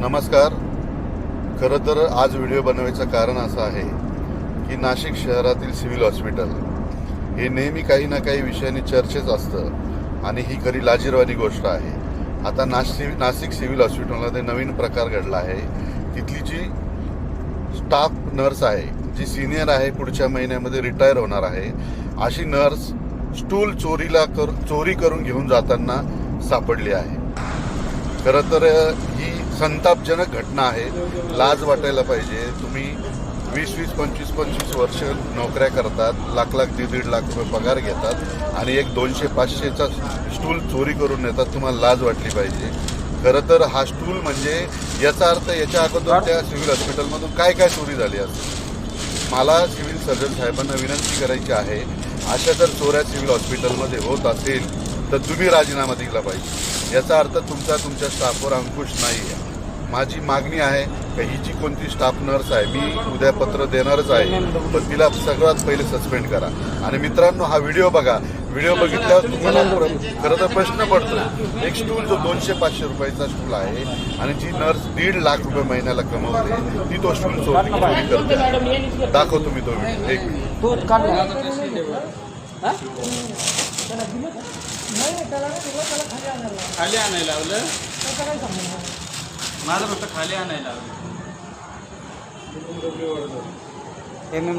नमस्कार. खरं तर आज व्हिडिओ बनवायचं कारण असं आहे की नाशिक शहरातील सिव्हिल हॉस्पिटल हे नेहमी काही ना काही विषयाने चर्चेत असतं आणि ही खरी लाजिरवाणी गोष्ट आहे. आता नाशिक सिव्हिल हॉस्पिटलमध्ये नवीन प्रकार घडला आहे. तिथली जी स्टाफ नर्स आहे, जी सिनियर आहे, पुढच्या महिन्यामध्ये रिटायर होणार आहे, अशी नर्स स्टूल चोरी करून घेऊन जाताना सापडली आहे. खरं तर ही संतापजनक घटना आहे. लाज वाटायला पाहिजे. तुम्ही 20-20, 25-25 वर्ष नोकऱ्या करतात, लाख दीड लाख रुपये पगार घेतात आणि एक 200-500चा स्टूल चोरी करून नेतात. तुम्हाला लाज वाटली पाहिजे. खरं तर हा स्टूल म्हणजे याचा अर्थ याच्या अगोदर त्या सिव्हिल हॉस्पिटलमधून काय चोरी झाली असेल. मला सिव्हिल सर्जन साहेबांना विनंती करायची आहे, अशा जर चोऱ्या सिव्हिल हॉस्पिटलमध्ये होत असेल तर तुम्ही राजीनामा दिला पाहिजे. याचा अर्थ तुमच्या स्टाफवर अंकुश नाही आहे. माझी मागणी आहे की ही जी कोणती स्टाफ नर्स आहे, मी उद्या पत्र देणारच आहे, पण तिला सर्वात पहिले सस्पेंड करा. आणि मित्रांनो, हा व्हिडिओ बघा. व्हिडिओ बघितल्यावर तुम्हाला खरं तर प्रश्न पडतो, एक स्टूल जो 200-500 रुपयाचा स्टूल आहे आणि जी नर्स 1.5 लाख रुपये महिन्याला कमवते, ती तो स्टूल चोरी करते. दाखवतो मी तो व्हिडिओ. एक खाली आणायला लावलं. माझं फक्त खाली आणायला लावलं. MM